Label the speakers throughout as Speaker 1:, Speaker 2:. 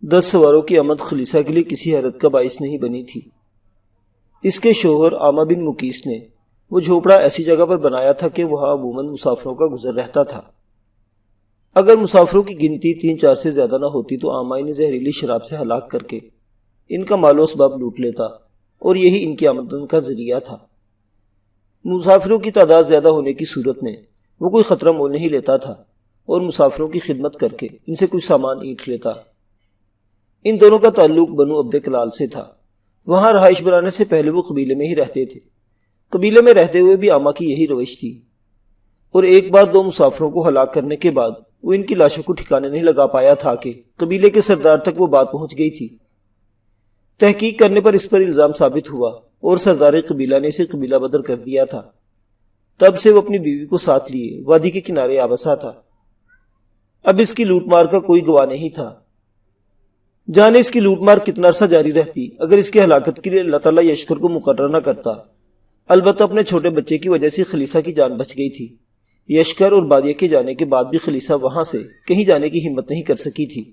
Speaker 1: 10 سواروں کی آمد خلیصہ کے لیے کسی حیرت کا باعث نہیں بنی تھی۔ اس کے شوہر عامہ بن مقیس نے وہ جھونپڑا ایسی جگہ پر بنایا تھا کہ وہاں عموماً مسافروں کا گزر رہتا تھا۔ اگر مسافروں کی گنتی 3-4 سے زیادہ نہ ہوتی تو عامہ انہیں زہریلی شراب سے ہلاک کر کے ان کا مال و اسباب لوٹ لیتا اور یہی ان کی آمدن کا ذریعہ تھا۔ مسافروں کی تعداد زیادہ ہونے کی صورت میں وہ کوئی خطرہ مول نہیں لیتا تھا اور مسافروں کی خدمت کر کے ان سے کچھ سامان اینٹھ لیتا۔ ان دونوں کا تعلق بنو عبد کلال سے تھا۔ وہاں رہائش بنانے سے پہلے وہ قبیلے میں ہی رہتے تھے۔ قبیلے میں رہتے ہوئے بھی عامہ کی یہی روش تھی، اور ایک بار 2 مسافروں کو ہلاک کرنے کے بعد وہ ان کی لاشوں کو ٹھکانے نہیں لگا پایا تھا کہ قبیلے کے سردار تک وہ بات پہنچ گئی تھی۔ تحقیق کرنے پر اس پر الزام ثابت ہوا اور سردار قبیلہ نے اسے قبیلہ بدر کر دیا تھا۔ تب سے وہ اپنی بیوی کو ساتھ لیے وادی کے کنارے آ بسا تھا۔ اب اس کی لوٹ مار کا کوئی گواہ نہیں تھا۔ جانے اس کی لوٹ مار کتنا عرصہ جاری رہتی اگر اس کی ہلاکت کے لیے اللہ تعالیٰ یشکر کو مقرر نہ کرتا۔ البتہ اپنے چھوٹے بچے کی وجہ سے خلیصہ کی جان بچ گئی تھی۔ یشکر اور بادیہ کے جانے کے بعد بھی خلیصہ وہاں سے کہیں جانے کی ہمت نہیں کر سکی تھی۔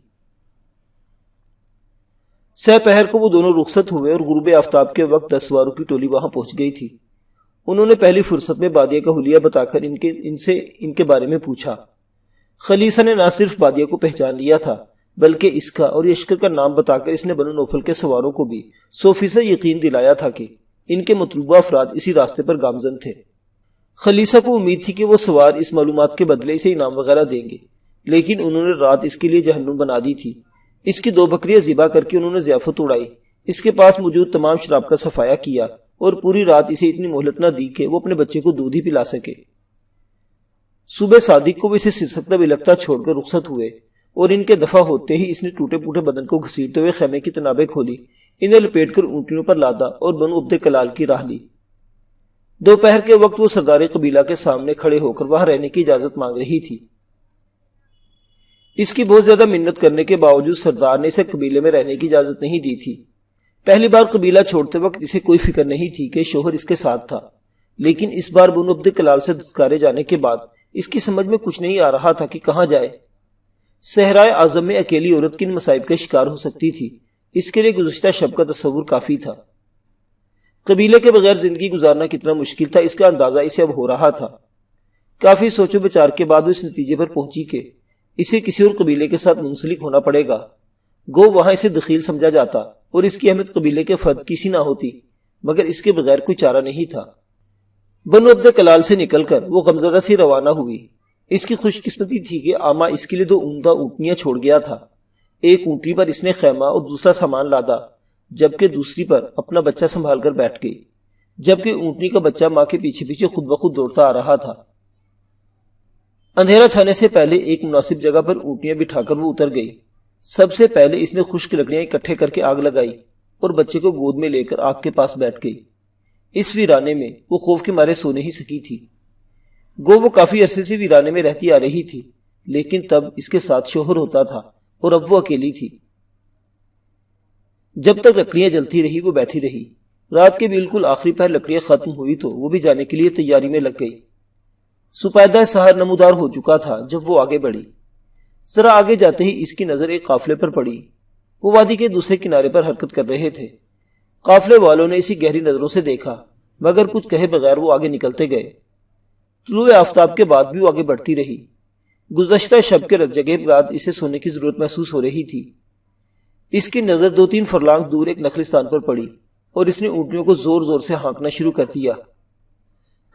Speaker 1: سہ پہر کو وہ دونوں رخصت ہوئے اور غروب آفتاب کے وقت 10 سواروں کی ٹولی وہاں پہنچ گئی تھی۔ انہوں نے پہلی فرصت میں بادیہ کا حلیہ بتا کر ان سے ان کے بارے میں پوچھا۔ خلیصہ نے نہ صرف بادیہ کو پہچان لیا تھا بلکہ اس کا اور یشکر کا نام بتا کر اس نے بنو نوفل کے سواروں کو بھی 100% یقین دلایا تھا کہ ان کے مطلوبہ افراد اسی راستے پر گامزن تھے۔ خلیصہ کو امید تھی کہ وہ سوار اس معلومات کے بدلے اسے انعام وغیرہ دیں گے، لیکن انہوں نے رات اس کے لیے جہنم بنا دی تھی۔ اس کی 2 بکریاں ذبح کر کے انہوں نے ضیافت اڑائی، اس کے پاس موجود تمام شراب کا صفایا کیا اور پوری رات اسے اتنی مہلت نہ دی کہ وہ اپنے بچے کو دودھ ہی پلا سکے۔ صبح صادق کو وہ اسے سسکتا بلکتا چھوڑ کر رخصت ہوئے، اور ان کے دفع ہوتے ہی اس نے ٹوٹے پوٹے بدن کو گھسیٹتے ہوئے خیمے کی تنابیں کھولی، انہیں لپیٹ کر اونٹیوں پر لادا اور بنو عبد کلال کی راہ لی۔ دوپہر کے وقت وہ سردار قبیلہ کے سامنے کھڑے ہو کر وہاں رہنے کی اجازت مانگ رہی تھی۔ اس کی بہت زیادہ منت کرنے کے باوجود سردار نے اسے قبیلے میں رہنے کی اجازت نہیں دی تھی۔ پہلی بار قبیلہ چھوڑتے وقت اسے کوئی فکر نہیں تھی کہ شوہر اس کے ساتھ تھا، لیکن اس بار بنو عبد کلال سے دھتکارے جانے کے بعد اس کی سمجھ میں کچھ نہیں آ رہا تھا کہ کہاں جائے۔ صحرائے اعظم میں اکیلی عورت کن مصائب کا شکار ہو سکتی تھی، اس کے لیے گزشتہ شب کا تصور کافی تھا۔ قبیلے کے بغیر زندگی گزارنا کتنا مشکل تھا اس کا اندازہ اسے اب ہو رہا تھا۔ کافی سوچ و بچار کے بعد وہ اس نتیجے پر پہنچی کہ اسے کسی اور قبیلے کے ساتھ منسلک ہونا پڑے گا، گو وہاں اسے دخیل سمجھا جاتا اور اس کی اہمیت قبیلے کے فرد کی سی نہ ہوتی، مگر اس کے بغیر کوئی چارہ نہیں تھا۔ بنو عبد کلال سے نکل کر وہ غمزدہ سی روانہ ہوئی۔ اس کی خوش قسمتی تھی کہ عامہ اس کے لیے 2 عمدہ اونٹنیاں چھوڑ گیا تھا۔ ایک اونٹنی پر اس نے خیمہ اور دوسرا سامان لادا، جبکہ دوسری پر اپنا بچہ سنبھال کر بیٹھ گئی، جبکہ اونٹنی کا بچہ ماں کے پیچھے پیچھے خود بخود دوڑتا آ رہا تھا۔ اندھیرا چھانے سے پہلے ایک مناسب جگہ پر اونٹنیاں بٹھا کر وہ اتر گئی۔ سب سے پہلے اس نے خشک لکڑیاں اکٹھے کر کے آگ لگائی اور بچے کو گود میں لے کر آگ کے پاس بیٹھ گئی۔ اس ویرانے میں وہ خوف کے مارے سو نہیں سکی تھی۔ گو وہ کافی عرصے سے ویرانے میں رہتی آ رہی تھی، لیکن تب اس کے ساتھ شوہر ہوتا تھا اور اب وہ اکیلی تھی۔ جب تک لکڑیاں جلتی رہی وہ بیٹھی رہی۔ رات کے بالکل آخری پہر لکڑیاں ختم ہوئی تو وہ بھی جانے کے لیے تیاری میں لگ گئی۔ سپیدہ سحر نمودار ہو چکا تھا جب وہ آگے بڑھی۔ ذرا آگے جاتے ہی اس کی نظر ایک قافلے پر پڑی۔ وہ وادی کے دوسرے کنارے پر حرکت کر رہے تھے۔ قافلے والوں نے اسی گہری نظروں سے دیکھا، مگر کچھ کہے بغیر وہ آگے نکلتے گئے۔ طلوع آفتاب کے بعد بھی وہ آگے بڑھتی رہی۔ گزشتہ شب کے رت جگے بعد اسے سونے کی ضرورت محسوس ہو رہی تھی۔ اس کی نظر 2-3 فرلانگ دور ایک نخلستان پر پڑی اور اس نے اونٹنیوں کو زور زور سے ہانکنا شروع کر دیا۔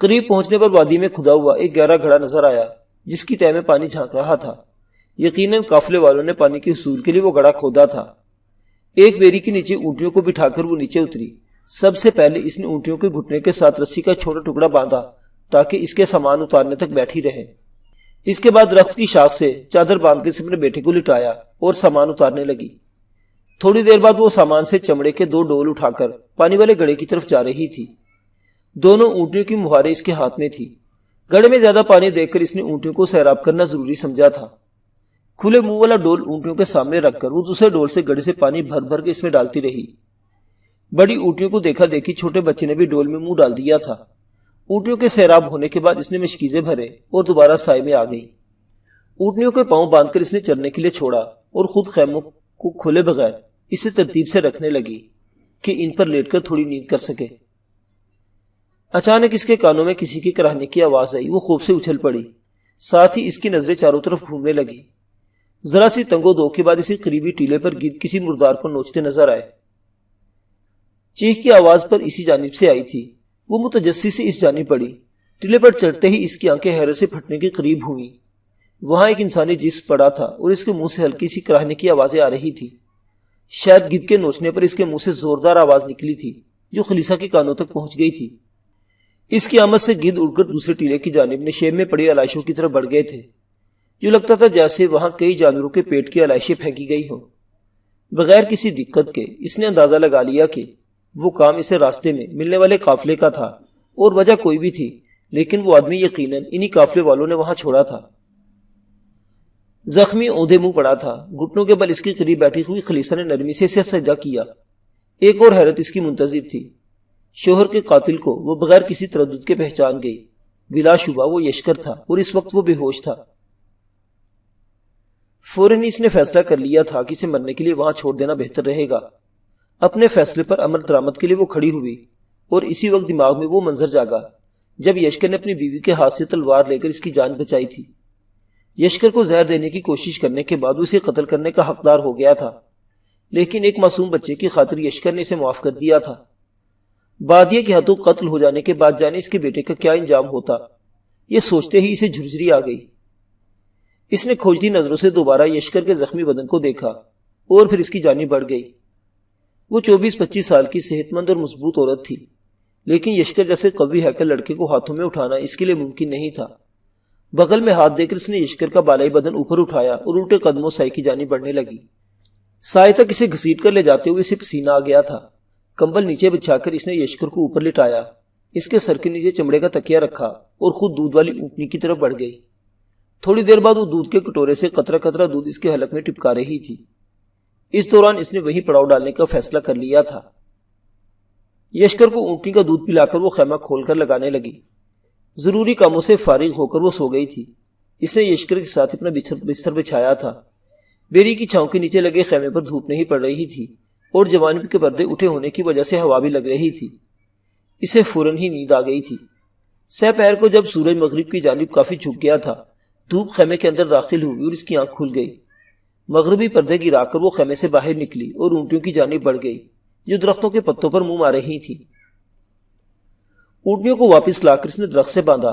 Speaker 1: قریب پہنچنے پر وادی میں کھدا ہوا ایک گہرا گھڑا نظر آیا جس کی تہہ میں پانی جھانک رہا تھا۔ یقیناً قافلے والوں نے پانی کے حصول کے لیے وہ گڑھا کھودا تھا۔ ایک بیری کے نیچے اونٹیوں کو بٹھا کر وہ نیچے اتری۔ سب سے پہلے اس نے اونٹیوں کے گھٹنے کے ساتھ رسی کا چھوٹا ٹکڑا باندھا تاکہ اس کے سامان اتارنے تک بیٹھی رہے۔ اس کے بعد درخت کی شاخ سے چادر باندھ کے اپنے بیٹے کو لٹایا اور سامان اتارنے لگی۔ تھوڑی دیر بعد وہ سامان سے چمڑے کے 2 ڈول اٹھا کر پانی والے گڑھے کی طرف جا رہی تھی۔ دونوں اونٹیوں کی مہاریں اس کے ہاتھ میں تھی۔ گڑھے میں زیادہ پانی دیکھ کر اس نے اونٹیوں کو سیراب کرنا ضروری سمجھا تھا۔ کھلے منہ والا ڈول اونٹیوں کے سامنے رکھ کر وہ دوسرے ڈول سے گڑھے سے پانی بھر بھر کے اس میں ڈالتی رہی۔ بڑی اونٹیوں کو دیکھا دیکھی چھوٹے بچے نے بھی ڈول میں منہ ڈال دیا تھا۔ اونٹیوں کے سیراب ہونے کے بعد اس نے مشکیزیں بھرے اور دوبارہ سائے میں آ گئی۔ اونٹنیوں کے پاؤں باندھ کر اس نے چرنے کے لیے چھوڑا اور خود خیموں کو کھولے بغیر اسے ترتیب سے رکھنے لگی کہ ان پر لیٹ کر تھوڑی نیند کر سکے۔ اچانک اس کے کانوں میں کسی کے کراہنے کی آواز آئی۔ وہ خوف سے اچھل پڑی، ساتھ ہی اس کی نظریں چاروں طرف گھومنے لگی۔ ذرا سی تنگو دو کے بعد اسی قریبی ٹیلے پر گدھ کسی مردار کو نوچتے نظر آئے۔ چیخ کی آواز پر اسی جانب سے آئی تھی۔ وہ متجسس سے اس جانب پڑی۔ ٹیلے پر چڑھتے ہی اس کی آنکھیں حیرت سے پھٹنے کے قریب ہوئیں۔ وہاں ایک انسانی جسم پڑا تھا اور اس کے منہ سے ہلکی سی کراہنے کی آوازیں آ رہی تھی۔ شاید گدھ کے نوچنے پر اس کے منہ سے زوردار آواز نکلی تھی جو خلیصہ کے کانوں تک پہنچ گئی تھی۔ اس کی آمد سے گدھ اڑ کر دوسرے ٹیلے کی جانب نشیب میں پڑی علائشوں کی طرف بڑھ گئے تھے۔ جو لگتا تھا جیسے وہاں کئی جانوروں کے پیٹ کی علائشیں پھینکی گئی ہوں۔ بغیر کسی دقت کے اس نے اندازہ لگا لیا کہ وہ کام اسے راستے میں ملنے والے قافلے کا تھا، اور وجہ کوئی بھی تھی لیکن وہ آدمی یقیناً انہی قافلے والوں نے وہاں چھوڑا تھا۔ زخمی اوندھے منہ پڑا تھا، گھٹنوں کے بل اس کے قریب بیٹھی ہوئی خلیصہ نے نرمی سے اسے سجدہ کیا۔ ایک اور حیرت اس کی منتظر تھی، شوہر کے قاتل کو وہ بغیر کسی تردد کے پہچان گئی۔ بلا شبہ وہ یشکر تھا اور اس وقت وہ بے ہوش تھا۔ فوراً اس نے فیصلہ کر لیا تھا کہ اسے مرنے کے لیے وہاں چھوڑ دینا بہتر رہے گا۔ اپنے فیصلے پر عمل درآمد کے لیے وہ کھڑی ہوئی اور اسی وقت دماغ میں وہ منظر جاگا جب یشکر نے اپنی بیوی کے ہاتھ سے تلوار لے کر اس کی جان بچائی تھی۔ یشکر کو زہر دینے کی کوشش کرنے کے بعد وہ اسے قتل کرنے کا حقدار ہو گیا تھا، لیکن ایک معصوم بچے کی خاطر یشکر نے اسے معاف کر دیا تھا۔ بادیہ کے ہاتھوں قتل ہو جانے کے بعد جانے اس کے بیٹے کا کیا انجام ہوتا، یہ سوچتے ہی اسے جھرجھری آ گئی۔ اس نے کھوجتی نظروں سے دوبارہ یشکر کے زخمی بدن کو دیکھا اور پھر اس کی جانب بڑھ گئی۔ وہ 24-25 سال کی صحت مند اور مضبوط عورت تھی، لیکن یشکر جیسے قوی ہیکل لڑکے کو ہاتھوں میں اٹھانا اس کے لیے ممکن نہیں تھا۔ بغل میں ہاتھ دے کر اس نے یشکر کا بالائی بدن اوپر اٹھایا اور الٹے قدموں سائے کی جانب بڑھنے لگی۔ سائے تک اسے گھسیٹ کر لے جاتے ہوئے اسے پسینہ آ گیا تھا۔ کمبل نیچے بچھا کر اس نے یشکر کو اوپر لٹایا، اس کے سر کے نیچے چمڑے کا تکیہ رکھا اور خود دودھ والی اونٹنی کی طرف بڑھ گئی۔ تھوڑی دیر بعد وہ دودھ کے کٹورے سے قطرہ قطرہ دودھ اس کے حلق میں ٹپکا رہی تھی۔ اس دوران اس نے وہیں پڑاؤ ڈالنے کا فیصلہ کر لیا تھا۔ یشکر کو اونٹنی کا دودھ پلا کر وہ خیمہ کھول کر لگانے لگی۔ ضروری کاموں سے فارغ ہو کر وہ سو گئی تھی۔ اس نے یشکر کے ساتھ اپنا بستر بچھایا تھا۔ بیری کی چھاؤں کے نیچے لگے خیمے پر دھوپ نہیں پڑ رہی تھی اور جوانب کے پردے اٹھے ہونے کی وجہ سے ہوا بھی لگ رہی تھی۔ اسے فوراً ہی نیند آ گئی تھی۔ سہ پہر کو جب سورج مغرب کی جانب کافی جھک گیا تھا، دھوپ خیمے کے اندر داخل ہوئی اور اس کی آنکھ کھل گئی۔ مغربی پردے گرا کر وہ خیمے سے باہر نکلی اور اونٹیوں کی جانب بڑھ گئی جو درختوں کے پتوں پر منہ مار رہی تھی۔ اونٹنیوں کو واپس لا کر اس نے درخت سے باندھا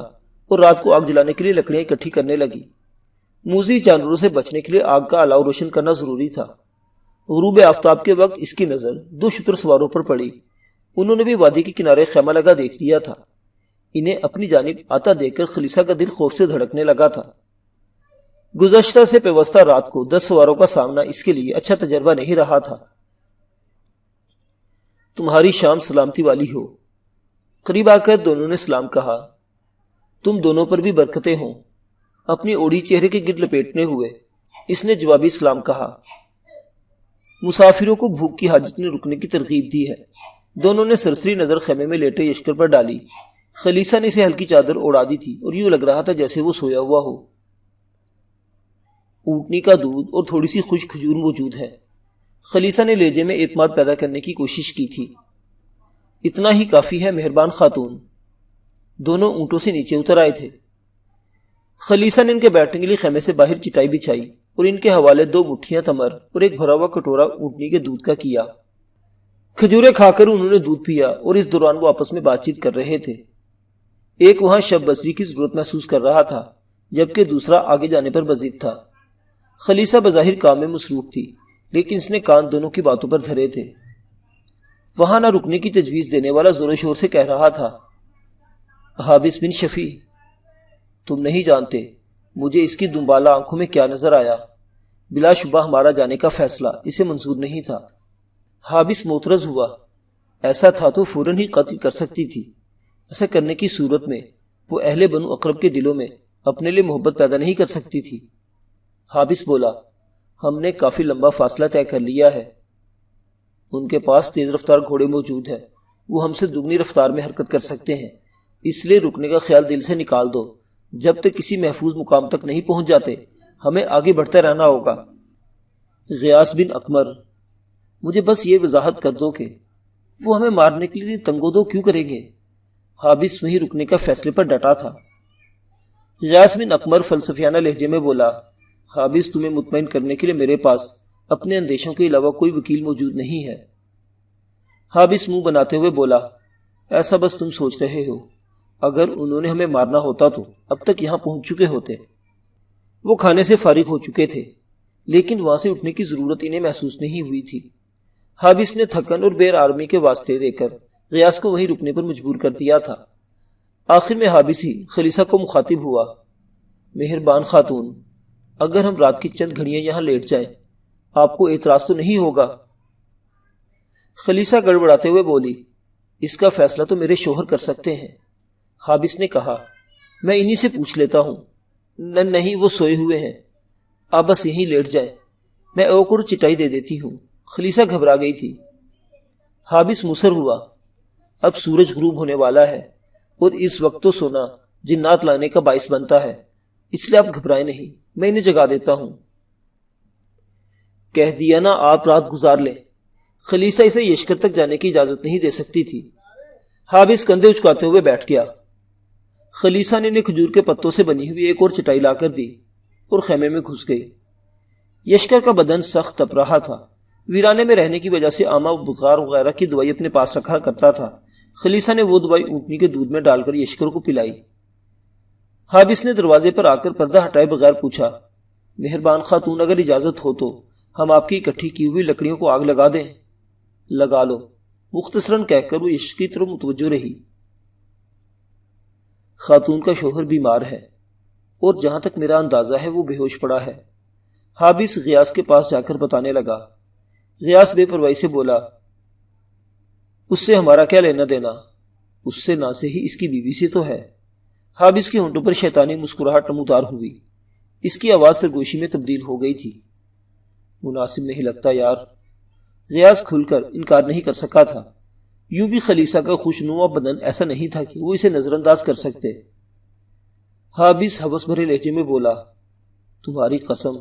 Speaker 1: اور رات کو آگ جلانے کے لیے لکڑیاں اکٹھی کرنے لگی۔ موذی جانوروں سے بچنے کے لیے آگ کا الاؤ روشن کرنا ضروری تھا۔ غروب آفتاب کے وقت اس کی نظر 2 شتر سواروں پر پڑی۔ انہوں نے بھی وادی کے کنارے خیمہ لگا دیکھ لیا تھا۔ انہیں اپنی جانب آتا دیکھ کر خلیصہ کا دل خوف سے دھڑکنے لگا تھا۔ گزشتہ سے پیوستہ رات کو 10 سواروں کا سامنا اس کے لیے اچھا تجربہ نہیں رہا تھا۔ تمہاری شام سلامتی والی ہو۔ قریب آ کر دونوں نے سلام کہا۔ تم دونوں پر بھی برکتیں ہوں۔ اپنی اوڑھی چہرے کے گرد لپیٹنے ہوئے اس نے جوابی سلام کہا۔ مسافروں کو بھوک کی حاجت نے رکنے کی ترغیب دی ہے۔ دونوں نے سرسری نظر خیمے میں لیٹے یشکر پر ڈالی۔ خلیصہ نے اسے ہلکی چادر اوڑا دی تھی اور یوں لگ رہا تھا جیسے وہ سویا ہوا ہو۔ اونٹنی کا دودھ اور تھوڑی سی خشک کھجور موجود ہے۔ خلیصہ نے لہجے میں اعتماد پیدا کرنے کی کوشش کی تھی۔ اتنا ہی کافی ہے مہربان خاتون۔ دونوں اونٹوں سے نیچے اتر آئے تھے۔ خلیصہ نے ان کے بیٹھنے کے لیے خیمے سے باہر چٹائی بچھائی اور ان کے حوالے 2 مٹھیاں تمر اور ایک بھرا ہوا کٹورا اونٹنی کے دودھ کا کیا۔ کھجوریں کھا کر انہوں نے دودھ پیا اور اس دوران وہ آپس میں بات چیت کر رہے تھے۔ ایک وہاں شب بصری کی ضرورت محسوس کر رہا تھا جبکہ دوسرا آگے جانے پر بضد تھا۔ خلیصہ بظاہر کام میں مصروف تھی لیکن اس نے کان دونوں کی باتوں پر دھرے تھے۔ وہاں نہ رکنے کی تجویز دینے والا زور و شور سے کہہ رہا تھا، حابس بن شفیع، تم نہیں جانتے مجھے اس کی دنبالہ آنکھوں میں کیا نظر آیا۔ بلا شبہ ہمارا جانے کا فیصلہ اسے منظور نہیں تھا۔ حابس معترض ہوا، ایسا تھا تو فوراً ہی قتل کر سکتی تھی۔ ایسا کرنے کی صورت میں وہ اہل بنو اقرب کے دلوں میں اپنے لیے محبت پیدا نہیں کر سکتی تھی۔ حابس بولا، ہم نے کافی لمبا فاصلہ طے کر لیا ہے۔ ان کے پاس تیز رفتار گھوڑے موجود ہیں، وہ ہم سے دگنی رفتار میں حرکت کر سکتے ہیں، اس لیے رکنے کا خیال دل سے نکال دو۔ جب تک کسی محفوظ مقام تک نہیں پہنچ جاتے ہمیں آگے بڑھتے رہنا ہوگا۔ غیاث بن اقمر، مجھے بس یہ وضاحت کر دو کہ وہ ہمیں مارنے کے لیے تنگ و دو کیوں کریں گے؟ حابس وہیں رکنے کا فیصلے پر ڈٹا تھا۔ غیاث بن اقمر فلسفیانہ لہجے میں بولا، حابس تمہیں مطمئن کرنے کے لیے میرے پاس اپنے اندیشوں کے علاوہ کوئی وکیل موجود نہیں ہے۔ حابس منہ بناتے ہوئے بولا، ایسا بس تم سوچ رہے ہو، اگر انہوں نے ہمیں مارنا ہوتا تو اب تک یہاں پہنچ چکے ہوتے۔ وہ کھانے سے فارغ ہو چکے تھے، لیکن وہاں سے اٹھنے کی ضرورت انہیں محسوس نہیں ہوئی تھی۔ حابس نے تھکن اور بے آرامی کے واسطے دے کر غیاث کو وہیں رکنے پر مجبور کر دیا تھا۔ آخر میں حابس ہی خلیصہ کو مخاطب ہوا، مہربان خاتون، اگر ہم رات کی چند گھڑیاں یہاں لیٹ جائیں، آپ کو اعتراض تو نہیں ہوگا؟ خلیصہ گڑبڑاتے ہوئے بولی، اس کا فیصلہ تو میرے شوہر کر سکتے ہیں۔ حابس نے کہا، میں انہی سے پوچھ لیتا ہوں۔ نہیں، وہ سوئے ہوئے ہیں، آپ بس یہیں لیٹ جائیں، میں اوک اور چٹائی دے دیتی ہوں۔ خلیصہ گھبرا گئی تھی۔ حابس مصر ہوا، اب سورج غروب ہونے والا ہے اور اس وقت تو سونا جنات لانے کا باعث بنتا ہے، اس لیے آپ گھبرائیں نہیں، میں انہیں جگا دیتا ہوں۔ کہہ دیا نا آپ رات گزار لیں۔ خلیصہ اسے یشکر تک جانے کی اجازت نہیں دے سکتی تھی۔ حابس کندھے اچکاتے ہوئے بیٹھ گیا۔ خلیصہ نے انہیں کھجور کے پتوں سے بنی ہوئی ایک اور چٹائی لا کر دی اور خیمے میں گھس گئی۔ یشکر کا بدن سخت تپ رہا تھا، ویرانے میں رہنے کی وجہ سے آما بخار وغیرہ کی دوائی اپنے پاس رکھا کرتا تھا۔ خلیصہ نے وہ دوائی اونٹنی کے دودھ میں ڈال کر یشکر کو پلائی۔ حابس نے دروازے پر آ کر پردہ ہٹائے بغیر پوچھا، مہربان خاتون، اگر اجازت ہو تو ہم آپ کی اکٹھی کی ہوئی لکڑیوں کو آگ لگا دیں؟ لگا لو، مختصراً کہہ کر وہ یشک کی طرف متوجہ رہی۔ خاتون کا شوہر بیمار ہے اور جہاں تک میرا اندازہ ہے وہ بے ہوش پڑا ہے۔ حابس غیاث کے پاس جا کر بتانے لگا۔ غیاث بے پرواہی سے بولا، اس سے ہمارا کیا لینا دینا؟ اس سے نہ سے ہی اس کی بیوی سے تو ہے۔ حابس کے ہونٹوں پر شیطانی مسکراہٹ نمودار ہوئی، اس کی آواز سرگوشی میں تبدیل ہو گئی تھی۔ مناسب نہیں لگتا یار۔ غیاث کھل کر انکار نہیں کر سکا تھا، یوں بھی خلیصہ کا خوشنما بدن ایسا نہیں تھا کہ وہ اسے نظر انداز کر سکتے۔ حابس ہوس بھرے لہجے میں بولا، تمہاری قسم،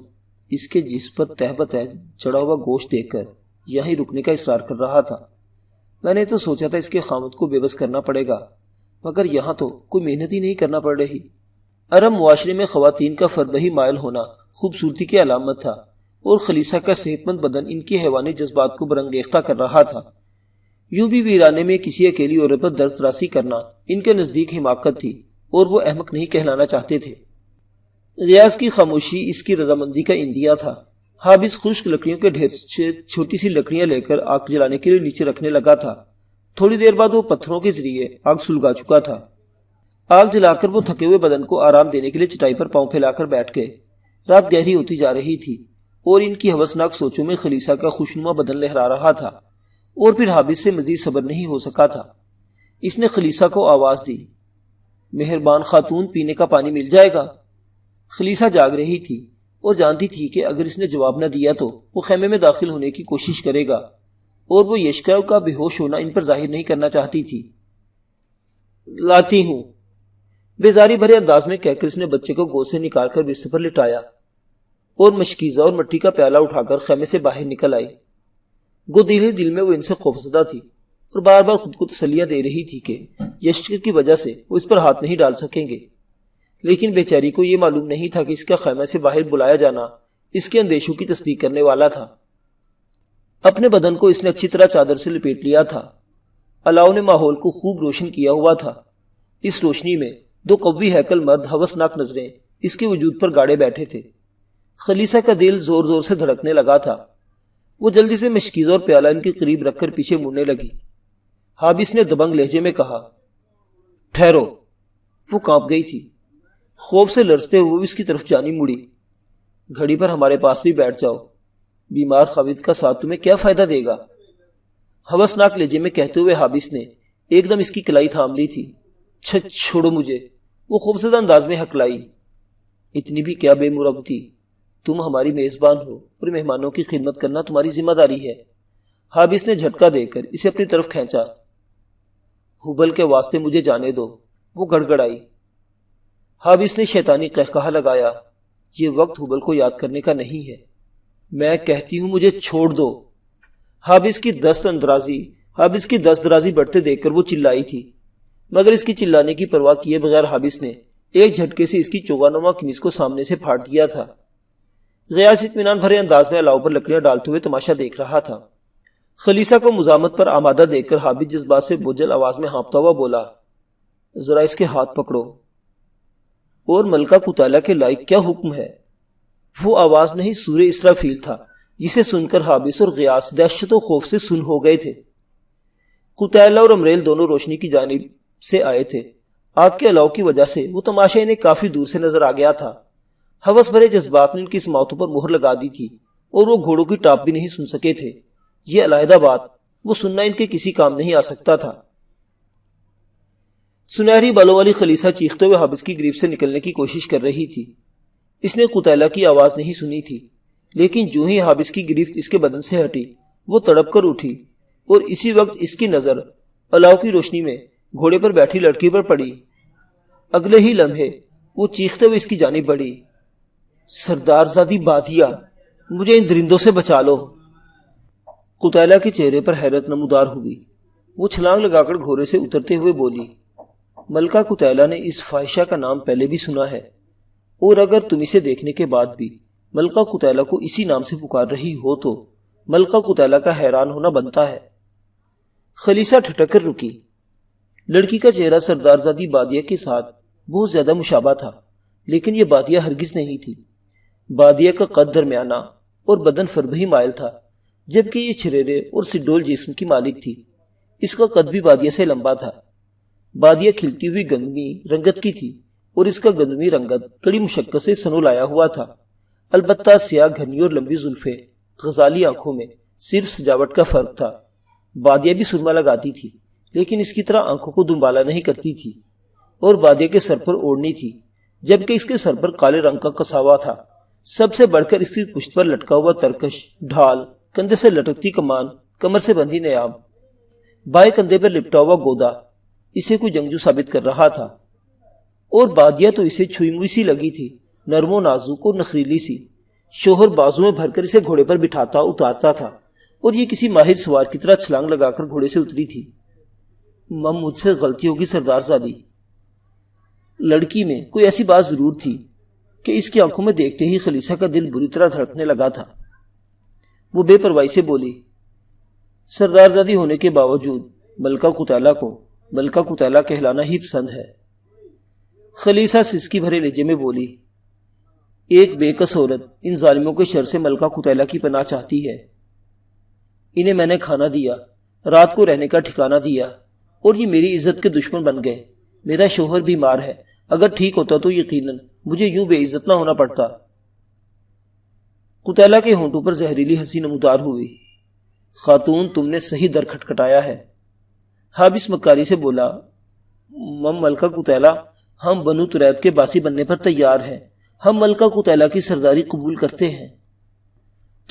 Speaker 1: اس کے جسم پر تہ بتہ چڑھا ہوا گوشت دیکھ کر یہیں رکنے کا اصرار کر رہا تھا۔ میں نے تو سوچا تھا اس کے خامد کو بے بس کرنا پڑے گا، مگر یہاں تو کوئی محنت ہی نہیں کرنا پڑ رہی۔ عرب معاشرے میں خواتین کا فربہی مائل ہونا خوبصورتی کی علامت تھا، اور خلیصہ کا صحت مند بدن ان کے حیوانی جذبات کو برانگیختہ کر رہا تھا۔ یوں بھی ویرانے میں کسی اکیلی عورت پر درد تراسی کرنا ان کے نزدیک حماقت تھی، اور وہ احمق نہیں کہلانا چاہتے تھے۔ غیاث کی خاموشی اس کی رضامندی کا اندیا تھا۔ حابس خشک لکڑیوں کے ڈھیر سے چھوٹی سی لکڑیاں لے کر آگ جلانے کے لیے نیچے رکھنے لگا تھا۔ تھوڑی دیر بعد وہ پتھروں کے ذریعے آگ سلگا چکا تھا۔ آگ جلا کر وہ تھکے ہوئے بدن کو آرام دینے کے لیے چٹائی پر پاؤں پھیلا کر بیٹھ گئے۔ رات گہری ہوتی جا رہی تھی اور ان کی ہوسناک سوچوں میں خلیصہ کا خوشنما بدن لہرا رہا تھا، اور پھر حابس سے مزید صبر نہیں ہو سکا تھا۔ اس نے خلیصہ کو آواز دی، مہربان خاتون، پینے کا پانی مل جائے گا؟ خلیصہ جاگ رہی تھی اور جانتی تھی کہ اگر اس نے جواب نہ دیا تو وہ خیمے میں داخل ہونے کی کوشش کرے گا، اور وہ یشکر کا بے ہوش ہونا ان پر ظاہر نہیں کرنا چاہتی تھی۔ لاتی ہوں، بیزاری بھرے انداز میں کہہ کر اس نے بچے کو گود سے نکال کر بستر پر لٹایا اور مشکیزہ اور مٹی کا پیالہ اٹھا کر خیمے سے باہر نکل آئی۔ گودیلے دل میں وہ ان سے خوفزدہ تھی اور بار بار خود کو تسلیاں دے رہی تھی کہ یشکر کی وجہ سے وہ اس پر ہاتھ نہیں ڈال سکیں گے، لیکن بیچاری کو یہ معلوم نہیں تھا کہ اس کا خیمے سے باہر بلایا جانا اس کے اندیشوں کی تصدیق کرنے والا تھا۔ اپنے بدن کو اس نے اچھی طرح چادر سے لپیٹ لیا تھا۔ علاؤ نے ماحول کو خوب روشن کیا ہوا تھا۔ اس روشنی میں دو قوی ہیکل مرد ہوسناک نظریں اس کے وجود پر گاڑے بیٹھے تھے۔ خلیصہ کا دل زور زور سے دھڑکنے لگا تھا۔ وہ جلدی سے مشکیزہ اور پیالہ ان کے قریب رکھ کر پیچھے مڑنے لگی۔ حابس نے دبنگ لہجے میں کہا، ٹھہرو۔ وہ کانپ گئی تھی۔ خوف سے لرزتے ہوئے اس کی طرف جانی مڑی۔ گھڑی پر ہمارے پاس بھی بیٹھ جاؤ، بیمار خاوند کا ساتھ تمہیں کیا فائدہ دے گا؟ ہوسناک لہجے میں کہتے ہوئے حابس نے ایک دم اس کی کلائی تھام لی تھی۔ چھوڑو مجھے، وہ خوفزدہ انداز میں ہکلائی۔ اتنی بھی کیا بے مروتی، تم ہماری میزبان ہو اور مہمانوں کی خدمت کرنا تمہاری ذمہ داری ہے۔ حابس نے جھٹکا دے کر اسے اپنی طرف کھینچا۔ حبل کے واسطے مجھے جانے دو، وہ گڑگڑائی۔ حابس نے شیطانی قہقہا لگایا، یہ وقت حبل کو یاد کرنے کا نہیں ہے، میں کہتی ہوں مجھے چھوڑ دو۔ حابس کی دست درازی بڑھتے دیکھ کر وہ چلائی تھی، مگر اس کی چلانے کی پرواہ کیے بغیر حابس نے ایک جھٹکے سے اس کی چوگانما قمیص کو سامنے سے پھاڑ دیا تھا۔ غیاث اطمینان بھرے انداز میں الاؤ پر لکڑیاں ڈالتے ہوئے تماشا دیکھ رہا تھا۔ خلیصہ کو مزاحمت پر آمادہ دیکھ کر حابس جذبات سے بوجھل آواز میں ہانپتا ہوا بولا، ذرا اس کے ہاتھ پکڑو۔ اور ملکہ کتالہ کے لائق کیا حکم ہے؟ وہ آواز نہیں سورہ اسرافیل تھا، جسے سن کر حابس اور غیاث دہشت و خوف سے سن ہو گئے تھے۔ کتالہ اور امریل دونوں روشنی کی جانب سے آئے تھے۔ آگ کے الاؤ کی وجہ سے وہ تماشا انہیں کافی دور سے نظر آ گیا تھا۔ ہوس بھرے جذبات نے ان کی سماعتوں پر مہر لگا دی تھی اور وہ گھوڑوں کی ٹاپ بھی نہیں سن سکے تھے۔ یہ علیحدہ بات، وہ سننا ان کے کسی کام نہیں آ سکتا تھا۔ سنہری بالوں والی خلیصہ چیختے ہوئے حابس کی گریف سے نکلنے کی کوشش کر رہی تھی۔ اس نے کتالہ کی آواز نہیں سنی تھی، لیکن جو ہی حابس کی گریف اس کے بدن سے ہٹی، وہ تڑپ کر اٹھی اور اسی وقت اس کی نظر الاؤ کی روشنی میں گھوڑے پر بیٹھی لڑکی پر پڑی۔ اگلے ہی لمحے وہ چیختے ہوئے اس کی جانب بڑھی، سردار زادی بادیا، مجھے ان درندوں سے بچا لو۔ کتالہ کے چہرے پر حیرت نمودار ہوئی۔ وہ چھلانگ لگا کر گھوڑے سے اترتے ہوئے بولی، ملکہ کتالہ نے اس فاحشہ کا نام پہلے بھی سنا ہے، اور اگر تم اسے دیکھنے کے بعد بھی ملکہ کتالہ کو اسی نام سے پکار رہی ہو تو ملکہ کتالہ کا حیران ہونا بنتا ہے۔ خلیصہ ٹھٹک کر رکی۔ لڑکی کا چہرہ سردار زادی بادیہ کے ساتھ بہت زیادہ مشابہ تھا، لیکن یہ بادیہ ہرگز نہیں تھی۔ بادیہ کا قد درمیانہ اور بدن فربہی مائل تھا، جبکہ یہ چھریرے اور سڈول جسم کی مالک تھی۔ اس کا قد بھی بادیہ سے لمبا تھا۔ بادیہ کھلتی ہوئی گندمی رنگت کی تھی اور اس کا گندمی رنگت کڑی مشقت سے سنو لایا ہوا تھا۔ البتہ سیاہ گھنی اور لمبی زلفیں، غزالی آنکھوں میں صرف سجاوٹ کا فرق تھا۔ بادیہ بھی سرما لگاتی تھی، لیکن اس کی طرح آنکھوں کو دنبالا نہیں کرتی تھی، اور بادیہ کے سر پر اوڑھنی تھی، جبکہ اس کے سر پر کالے رنگ کا کساوا تھا۔ سب سے بڑھ کر اس کی پشت پر لٹکا ہوا ترکش ڈھال، کندھے سے لٹکتی کمان، کمر سے بندھی نیام، بائیں کندھے پر لپٹا ہوا گودا اسے کوئی جنگجو ثابت کر رہا تھا۔ اور بادیہ تو اسے چھوئی موئی سی لگی تھی، نرم و نازک اور نخریلی سی۔ شوہر بازو میں بھر کر اسے گھوڑے پر بٹھاتا اتارتا تھا، اور یہ کسی ماہر سوار کی طرح چھلانگ لگا کر گھوڑے سے اتری تھی۔ مجھ سے غلطی ہوگی سردار زادی۔ لڑکی میں کوئی ایسی بات ضرور تھی کہ اس کی آنکھوں میں دیکھتے ہی خلیصہ کا دل بری طرح دھڑکنے لگا تھا۔ وہ بے پرواہی سے بولی، سردار زادی ہونے کے باوجود ملکہ کتالہ کو ملکہ کتالہ کہلانا ہی پسند ہے۔ خلیصہ سسکی بھرے لہجے میں بولی، ایک بے کس عورت ان ظالموں کے شر سے ملکہ کتالہ کی پناہ چاہتی ہے۔ انہیں میں نے کھانا دیا، رات کو رہنے کا ٹھکانہ دیا، اور یہ میری عزت کے دشمن بن گئے۔ میرا شوہر بیمار ہے، اگر ٹھیک ہوتا تو یقیناً مجھے یوں بے عزت نہ ہونا پڑتا۔ کتالہ کے ہونٹوں پر زہریلی ہنسی نمودار ہوئی۔ خاتون، تم نے صحیح در کھٹکھٹایا ہے۔ حابس مکاری سے بولا، ملکہ کتالہ، ہم بنو تریب کے باسی بننے پر تیار ہیں۔ ہم ملکہ کتالہ کی سرداری قبول کرتے ہیں۔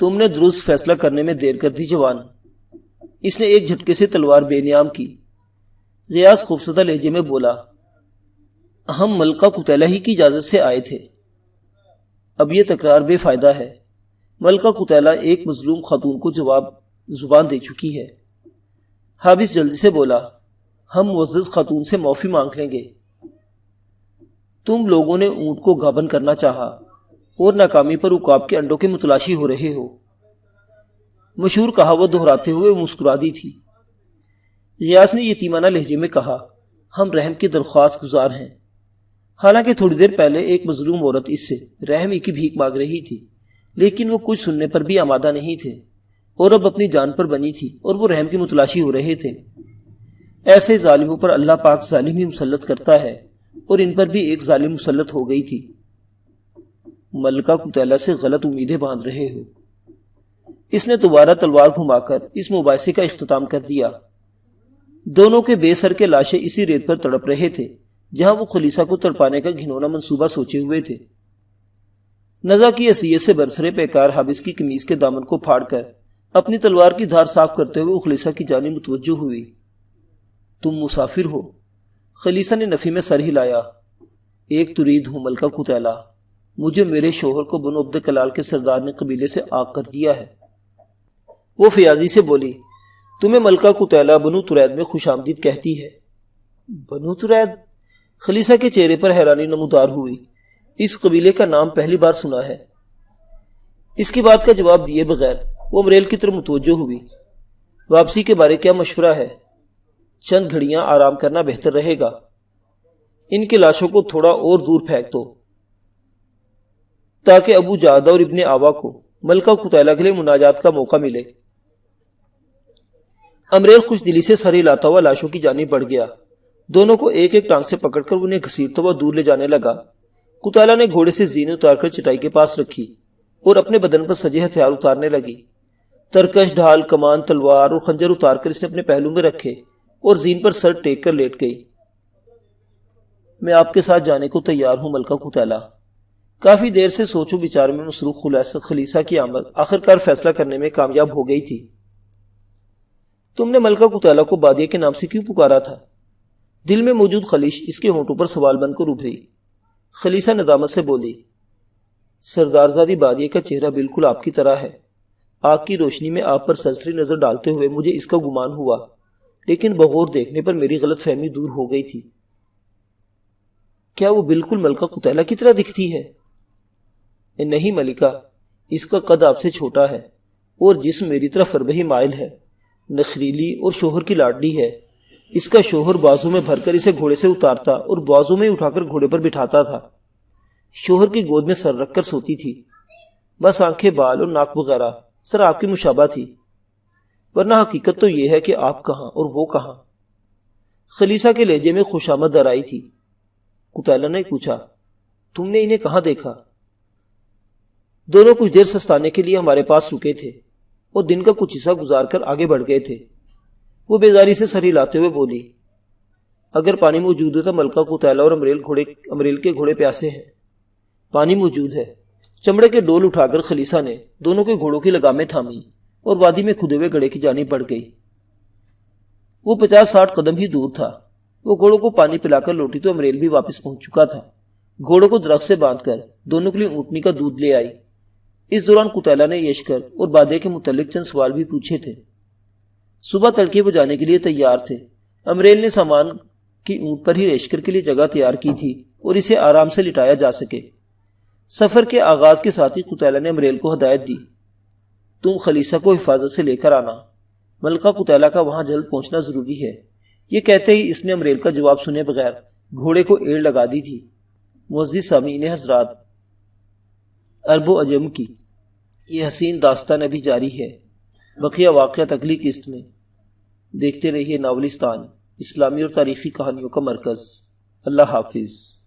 Speaker 1: تم نے درست فیصلہ کرنے میں دیر کر دی جوان۔ اس نے ایک جھٹکے سے تلوار بے نیام کی۔ غیاث خوفزدہ لہجے میں بولا، ہم ملکہ کتالہ ہی کی اجازت سے آئے تھے۔ اب یہ تکرار بے فائدہ ہے۔ ملکہ کتالہ ایک مظلوم خاتون کو زبان دے چکی ہے۔ حابس جلدی سے بولا، ہم معزز خاتون سے معافی مانگ لیں گے۔ تم لوگوں نے اونٹ کو گابن کرنا چاہا اور ناکامی پر عقاب کے انڈوں کے متلاشی ہو رہے ہو۔ مشہور کہاوت دہراتے ہوئے مسکرا دی تھی۔ غیاث نے یتیمانہ لہجے میں کہا، ہم رحم کی درخواست گزار ہیں۔ حالانکہ تھوڑی دیر پہلے ایک مظلوم عورت اس سے رحم کی بھیک مانگ رہی تھی، لیکن وہ کچھ سننے پر بھی آمادہ نہیں تھے، اور اب اپنی جان پر بنی تھی اور وہ رحم کی متلاشی ہو رہے تھے۔ ایسے ظالموں پر اللہ پاک ظالم ہی مسلط کرتا ہے، اور ان پر بھی ایک ظالم مسلط ہو گئی تھی۔ ملکہ کتالہ سے غلط امیدیں باندھ رہے ہو۔ اس نے دوبارہ تلوار گھما کر اس مباحثے کا اختتام کر دیا۔ دونوں کے بے سر کے لاشیں اسی ریت پر تڑپ رہے تھے جہاں وہ خلیصہ کو تڑپانے کا گھنونا منصوبہ سوچے ہوئے تھے۔ نزا کی حیثیت سے برسرے پیکار حابس کی قمیص کے دامن کو پھاڑ کر اپنی تلوار کی دھار صاف کرتے ہوئے وہ خلیصہ کی جانب متوجہ ہوئی۔ تم مسافر ہو؟ خلیصہ نے نفی میں سر ہلایا۔ ایک ترید ہوں ملکہ کتالہ، مجھے میرے شوہر کو بنو عبد کلال کے سردار نے قبیلے سے آگ کر دیا ہے۔ وہ فیاضی سے بولی، تمہیں ملکہ قتیلہ بنو ترید میں خوش آمدید کہتی ہے؟ بنو ترید؟ خلیصہ کے چہرے پر حیرانی نمودار ہوئی۔ اس قبیلے کا نام پہلی بار سنا ہے۔ اس کی بات کا جواب دیے بغیر وہ امریل کی طرف متوجہ ہوئی۔ واپسی کے بارے کیا مشورہ ہے؟ چند گھڑیاں آرام کرنا بہتر رہے گا۔ ان کی لاشوں کو تھوڑا اور دور پھینک دو تاکہ ابو جعدہ اور ابن آوا کو ملکہ قتیلہ کے لیے مناجات کا موقع ملے۔ امریل خوش دلی سے سر ہلاتا ہوا لاشوں کی جانب بڑھ گیا۔ دونوں کو ایک ایک ٹانگ سے پکڑ کر انہیں گھسیٹتا ہوا دور لے جانے لگا۔ قتیلہ نے گھوڑے سے زینے اتار کر چٹائی کے پاس رکھی اور اپنے بدن پر سجے ہتھیار اتارنے لگی۔ ترکش، ڈھال، کمان، تلوار اور خنجر اتار کر اس نے اپنے پہلو میں رکھے اور زین پر سر ٹیک کر لیٹ گئی۔ میں آپ کے ساتھ جانے کو تیار ہوں ملکہ قتیلہ۔ کافی دیر سے سوچ و بچار میں مصروف خلیصہ کی آمد آخرکار فیصلہ کرنے میں کامیاب ہو گئی تھی۔ تم نے ملکہ قتیلہ کو بادیہ کے نام سے کیوں پکارا تھا؟ دل میں موجود خلیش اس کے ہونٹوں پر سوال بن کر ابھری۔ خلیصہ ندامت سے بولی، سردارزادی بادیہ کا چہرہ بالکل آپ کی طرح ہے۔ آگ کی روشنی میں آپ پر سرسری نظر ڈالتے ہوئے مجھے اس کا گمان ہوا، لیکن بغور دیکھنے پر میری غلط فہمی دور ہو گئی تھی۔ کیا وہ بالکل ملکہ قتیلہ کی طرح دکھتی ہے؟ نہیں ملکہ، اس کا قد آپ سے چھوٹا ہے اور جسم میری طرف فربہی مائل ہے، نخریلی اور شوہر کی لاڈلی ہے۔ اس کا شوہر بازو میں بھر کر اسے گھوڑے سے اتارتا اور بازو میں اٹھا کر گھوڑے پر بٹھاتا تھا۔ شوہر کی گود میں سر رکھ کر سوتی تھی۔ بس آنکھیں، بال اور ناک وغیرہ سر آپ کی مشابہ تھی، ورنہ حقیقت تو یہ ہے کہ آپ کہاں اور وہ کہاں۔ خلیصہ کے لہجے میں خوش آمد در آئی تھی۔ قتیلہ نے پوچھا، تم نے انہیں کہاں دیکھا؟ دونوں کچھ دیر سستانے کے لیے ہمارے پاس رکے تھے اور دن کا کچھ حصہ گزار کر آگے بڑھ گئے تھے۔ وہ بیزاری سے سر ہلاتے ہوئے بولی، اگر پانی موجود ہے تو ملکہ قتیلہ اور امریل کے گھوڑے پیاسے ہیں۔ پانی موجود ہے۔ چمڑے کے ڈول اٹھا کر خلیصہ نے دونوں کے گھوڑوں کی لگامیں تھامی اور وادی میں کھدے ہوئے گڑھے کی جانب بڑھ گئی۔ وہ 50-60 قدم ہی دور تھا۔ وہ گھوڑوں کو پانی پلا کر لوٹی تو امریل بھی واپس پہنچ چکا تھا۔ گھوڑوں کو درخت سے باندھ کر دونوں کے لیے اونٹنی کا دودھ لے آئی۔ اس دوران قتیلہ نے یشکر اور بادیہ کے متعلق چند سوال بھی پوچھے تھے۔ صبح تڑکے وہ جانے کے لیے تیار تھے۔ امریل نے سامان کی اونٹ پر ہی یشکر کے لیے جگہ تیار کی تھی اور اسے آرام سے لٹایا جا سکے۔ سفر کے آغاز کے ساتھ ہی قتیلہ نے امریل کو ہدایت دی، تم خلیصہ کو حفاظت سے لے کر آنا، ملکہ قتیلہ کا وہاں جلد پہنچنا ضروری ہے۔ یہ کہتے ہی اس نے امریل کا جواب سنے بغیر گھوڑے کو ایڑ لگا دی تھی۔ معزز سامعین حضرات، عرب و عجم کی یہ حسین داستان ابھی جاری ہے۔ بقیہ واقعات اگلی قسط میں۔ دیکھتے رہیے ناولستان، اسلامی اور تاریخی کہانیوں کا مرکز۔ اللہ حافظ۔